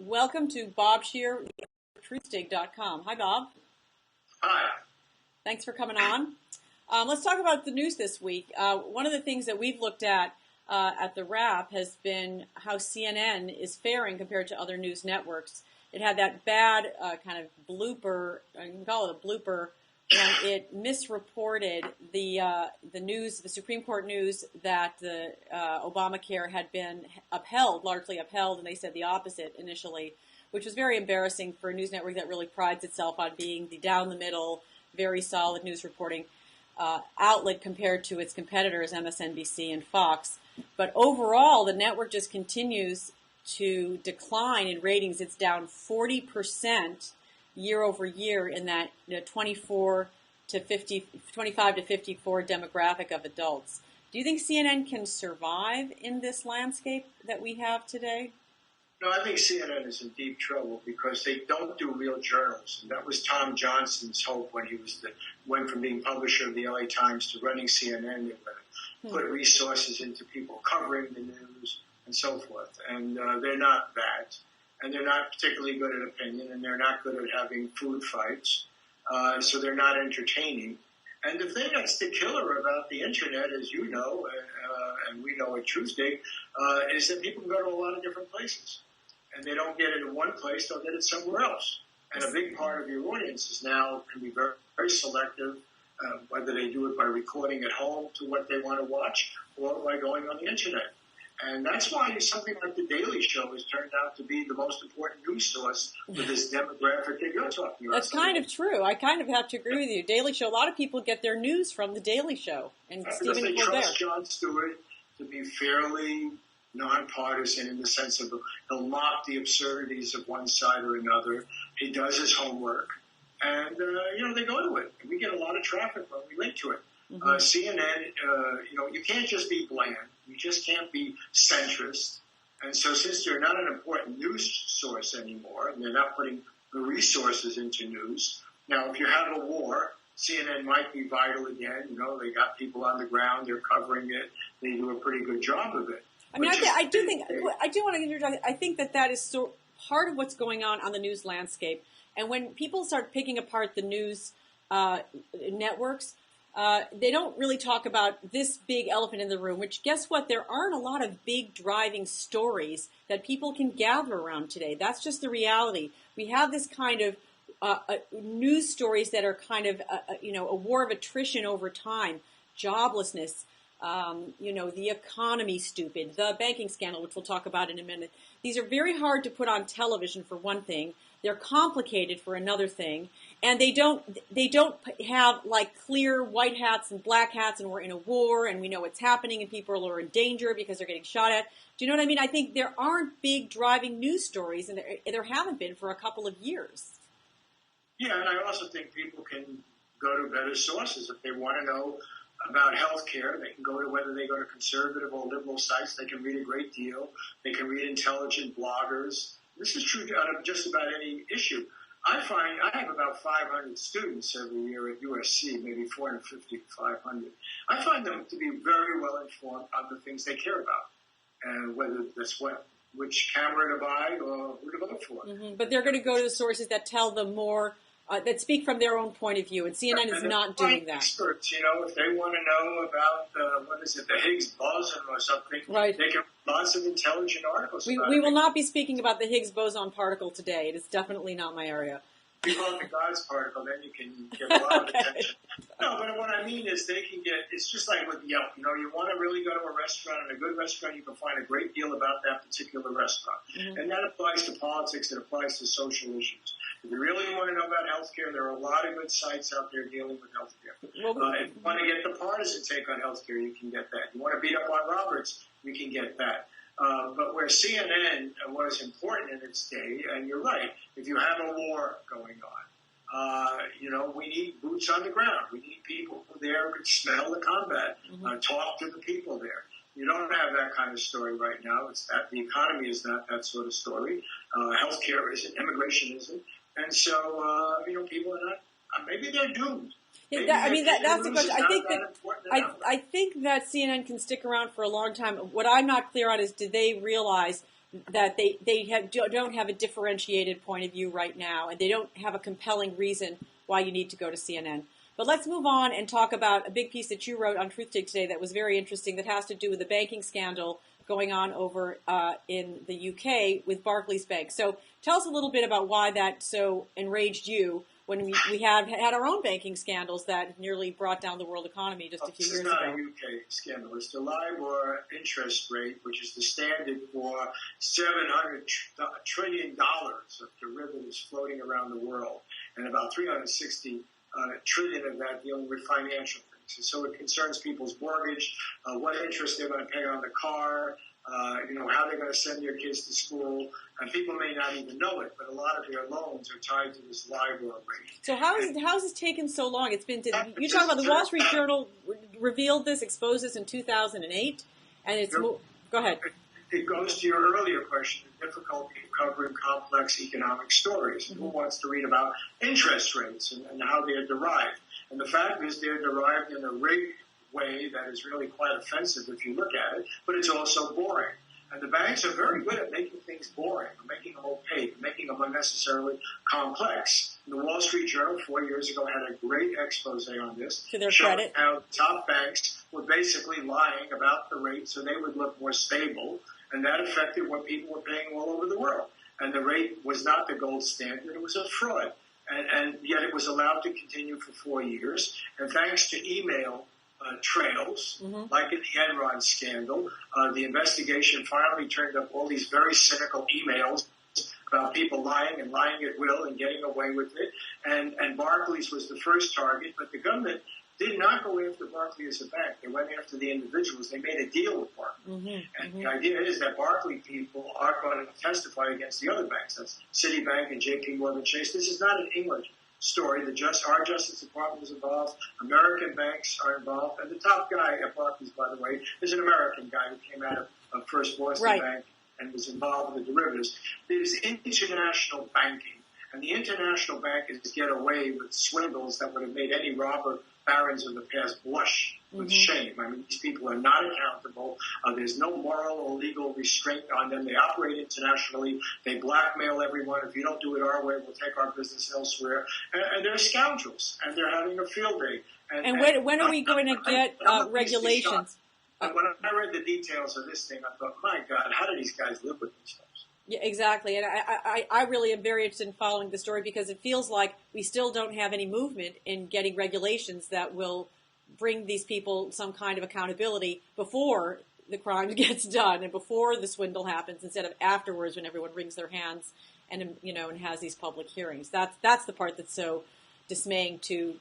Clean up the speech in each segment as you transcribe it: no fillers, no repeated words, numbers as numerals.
Welcome to Bob Scheer, Truthdig.com. Hi, Bob. Hi. Thanks for coming on. Let's talk about the news this week. One of the things that we've looked at TheWrap has been how CNN is faring compared to other news networks. It had that bad kind of blooper, you can call it a blooper, when it misreported the news, the Supreme Court news that the Obamacare had been largely upheld, and they said the opposite initially, which was very embarrassing for a news network that really prides itself on being the down-the-middle, very solid news reporting outlet compared to its competitors, MSNBC and Fox. But overall, the network just continues to decline in ratings. It's down 40% year over year in that 25 to 54 demographic of adults. Do you think CNN can survive in this landscape that we have today? No, I think CNN is in deep trouble because they don't do real journalism. That was Tom Johnson's hope when he went from being publisher of the LA Times to running CNN. They were going to put resources into people covering the news and so forth. And they're not that. And they're not particularly good at opinion, and they're not good at having food fights. So they're not entertaining. And the thing that's the killer about the Internet, as you know, and we know at Truthdig, is that people can go to a lot of different places. And they don't get it in one place, they'll get it somewhere else. And a big part of your audience is now can be very, very selective, whether they do it by recording at home to what they want to watch or by going on the Internet. And that's why something like The Daily Show has turned out to be the most important news source for this demographic that you're talking about. That's kind of true. I kind of have to agree with you. Daily Show, a lot of people get their news from The Daily Show. And because they trust Jon Stewart to be fairly nonpartisan in the sense of he'll mock the absurdities of one side or another. He does his homework. And, they go to it. And we get a lot of traffic when we link to it. CNN, you can't just be bland. You just can't be centrist. And so since they're not an important news source anymore, and they're not putting the resources into news, now if you have a war, CNN might be vital again. They got people on the ground, they're covering it, they do a pretty good job of it. I mean, I do want to interject. I think that is so part of what's going on the news landscape. And when people start picking apart the news networks, they don't really talk about this big elephant in the room, which, guess what? There aren't a lot of big driving stories that people can gather around today. That's just the reality. We have this kind of news stories that are kind of, a war of attrition over time, joblessness, the economy stupid, the banking scandal, which we'll talk about in a minute. These are very hard to put on television for one thing. They're complicated for another thing. And they don't have like clear white hats and black hats and we're in a war and we know what's happening and people are in danger because they're getting shot at. Do you know what I mean? I think there aren't big driving news stories and there haven't been for a couple of years. Yeah, and I also think people can go to better sources if they want to know about health care. They can go to, whether they go to conservative or liberal sites, they can read a great deal. They can read intelligent bloggers. This is true on just about any issue. I find I have about 500 students every year at USC, maybe 450 to 500. I find them to be very well informed on the things they care about, and whether that's which camera to buy or who to vote for. But they're going to go to the sources that tell them more, that speak from their own point of view, and CNN is not doing that. Experts, if they want to know about the Higgs boson or something, right. They can lots of intelligent articles. We will not be speaking about the Higgs boson particle today. It is definitely not my area. If you call it the God's particle, then you can get a lot of attention. No, but what I mean is they can get, it's just like with Yelp. You want to really go to a restaurant, and a good restaurant, you can find a great deal about that particular restaurant. And that applies to politics, it applies to social issues. If you really want to know about healthcare, there are a lot of good sites out there dealing with healthcare. If you want to get the partisan take on healthcare, you can get that. You want to beat up on Roberts, you can get that. But where CNN was important in its day, and you're right, if you have a war going on, we need boots on the ground. We need people there who can smell the combat, talk to the people there. You don't have that kind of story right now. The economy is not that sort of story. Healthcare isn't, immigration isn't. And so, people are not, maybe they're doomed. Yeah, that's the question. I think that CNN can stick around for a long time. What I'm not clear on is, do they realize that don't have a differentiated point of view right now, and they don't have a compelling reason why you need to go to CNN. But let's move on and talk about a big piece that you wrote on Truthdig today that was very interesting, that has to do with the banking scandal going on over in the UK with Barclays Bank. So tell us a little bit about why that so enraged you when we had our own banking scandals that nearly brought down the world economy just a few years ago. It's not a UK scandal. It's the LIBOR interest rate, which is the standard for $700 trillion of derivatives floating around the world, and about 360 trillion of that dealing with financial things. And so it concerns people's mortgage, what interest they're going to pay on the car, how they're going to send their kids to school. And people may not even know it, but a lot of their loans are tied to this LIBOR rate. So how has this taken so long? It's been you talk about the Wall Street Journal revealed this, exposed this in 2008, and it's go ahead. It goes to your earlier question, the difficulty of covering complex economic stories. Mm-hmm. Who wants to read about interest rates and how they're derived? And the fact is they're derived in a rigged way that is really quite offensive if you look at it, but it's also boring. And the banks are very good at making things boring, making them opaque, making them unnecessarily complex. The Wall Street Journal 4 years ago had a great expose on this. To their credit. How top banks were basically lying about the rate so they would look more stable, and that affected what people were paying all over the world. And the rate was not the gold standard, it was a fraud. And yet it was allowed to continue for 4 years. And thanks to email trails, like in the Enron scandal, the investigation finally turned up all these very cynical emails about people lying and lying at will and getting away with it. And Barclays was the first target, but the government did not go after Barclays as a bank. They went after the individuals. They made a deal with Barclays. The idea is that Barclays people are going to testify against the other banks. That's Citibank and JP Morgan Chase. This is not an English story. Our Justice Department is involved. American banks are involved. And the top guy at Barclays, by the way, is an American guy who came out of First Boston Bank and was involved with the derivatives. There's international banking. And the international bankers get away with swindles that would have made any robber barons of the past blush with shame. I mean, these people are not accountable. There's no moral or legal restraint on them. They operate internationally. They blackmail everyone. If you don't do it our way, we'll take our business elsewhere. And they're scoundrels, and they're having a field day. And when are we going to get regulations? When I read the details of this thing, I thought, my God, how do these guys live with themselves? Yeah, exactly. And I really am very interested in following the story because it feels like we still don't have any movement in getting regulations that will bring these people some kind of accountability before the crime gets done and before the swindle happens, instead of afterwards when everyone wrings their hands and has these public hearings. That's the part that's so dismaying to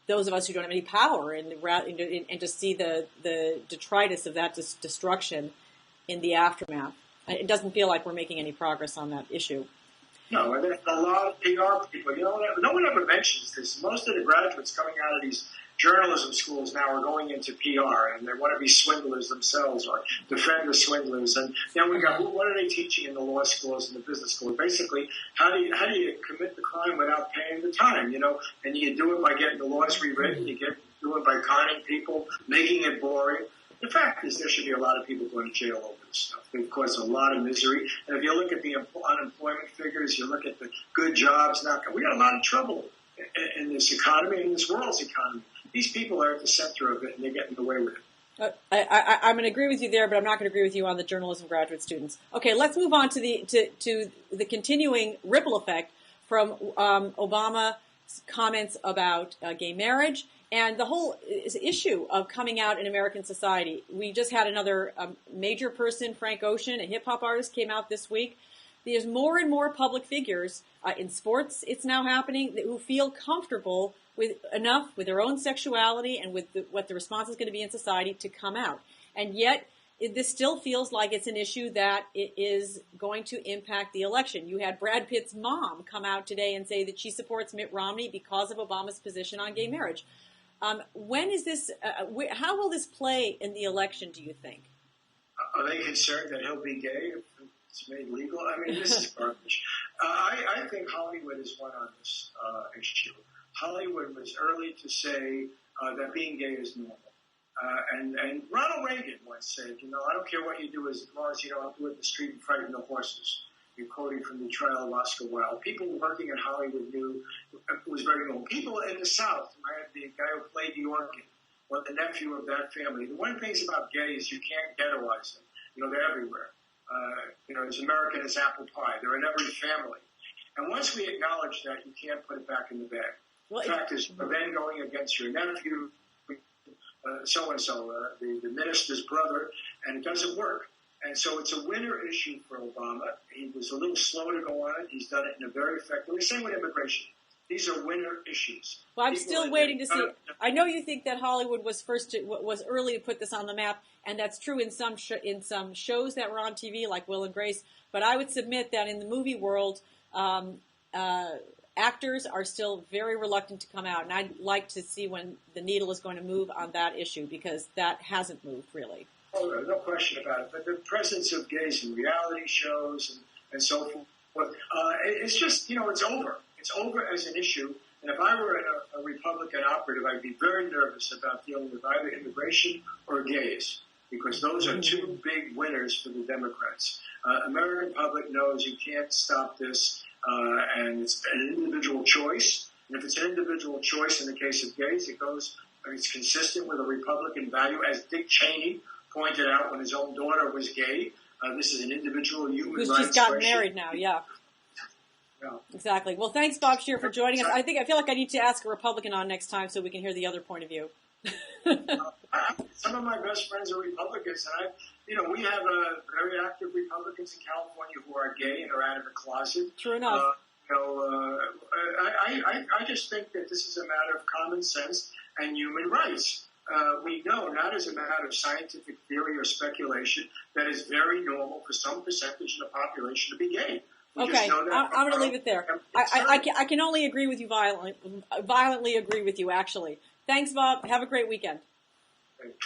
those of us who don't have any power and to see the detritus of that destruction in the aftermath. It doesn't feel like we're making any progress on that issue. No, and there's a lot of PR people. No one ever mentions this. Most of the graduates coming out of these journalism schools now are going into PR, and they want to be swindlers themselves or defend the swindlers. And then we got, what are they teaching in the law schools and the business schools? Basically, how do you commit the crime without paying the time? And you do it by getting the laws rewritten. You do it by conning people, making it boring. The fact is, there should be a lot of people going to jail over this stuff. They've caused a lot of misery. And if you look at the unemployment figures, you look at the good jobs, we got a lot of trouble in this economy, in this world's economy. These people are at the center of it, and they're getting away with it. I'm going to agree with you there, but I'm not going to agree with you on the journalism graduate students. Okay, let's move on to the continuing ripple effect from Obama's comments about gay marriage and the whole issue of coming out in American society. We just had another major person, Frank Ocean, a hip-hop artist, came out this week. There's more and more public figures in sports, it's now happening, who feel comfortable with their own sexuality and with what the response is going to be in society to come out. And yet, this still feels like it's an issue that it is going to impact the election. You had Brad Pitt's mom come out today and say that she supports Mitt Romney because of Obama's position on gay marriage. When is this? How will this play in the election, do you think? Are they concerned that he'll be gay if it's made legal? I mean, this is garbage. I think Hollywood is one on this issue. Hollywood was early to say that being gay is normal. And Ronald Reagan once said, I don't care what you do as long as you don't do it in the street and frighten the horses. You're quoting from the trial of Oscar Wilde. People working in Hollywood knew it was very normal. People in the South, the guy who played the organ, or the nephew of that family. The one thing about gays, you can't ghettoize them. They're everywhere. As American as apple pie. They're in every family. And once we acknowledge that, you can't put it back in the bag. Well, the fact is, you're then going against your nephew, so-and-so, the minister's brother, and it doesn't work. And so it's a winner issue for Obama. He was a little slow to go on it. He's done it in a very effective way. Same with immigration. These are winner issues. Well, I'm still waiting to see. I know you think that Hollywood was early to put this on the map, and that's true in some shows that were on TV, like Will and Grace. But I would submit that in the movie world, actors are still very reluctant to come out, and I'd like to see when the needle is going to move on that issue, because that hasn't moved really. Oh, no question about it. But the presence of gays in reality shows and so forth, it's just, it's over. It's over as an issue. And if I were a Republican operative, I'd be very nervous about dealing with either immigration or gays, because those are two big winners for the Democrats. American public knows you can't stop this, and it's an individual choice. And if it's an individual choice in the case of gays, it's consistent with a Republican value, as Dick Cheney pointed out when his own daughter was gay. This is an individual human rights who's just gotten question. Married now, yeah. Yeah. Exactly. Well, thanks, Bob Scheer, for joining us. I feel like I need to ask a Republican on next time so we can hear the other point of view. Some of my best friends are Republicans, and we have very active Republicans in California who are gay and are out of the closet. True enough. I just think that this is a matter of common sense and human rights. We know, not as a matter of scientific theory or speculation, that it's very normal for some percentage of the population to be gay. Okay, I'm going to leave it there. I can only agree with you violently agree with you, actually. Thanks, Bob. Have a great weekend. Thanks.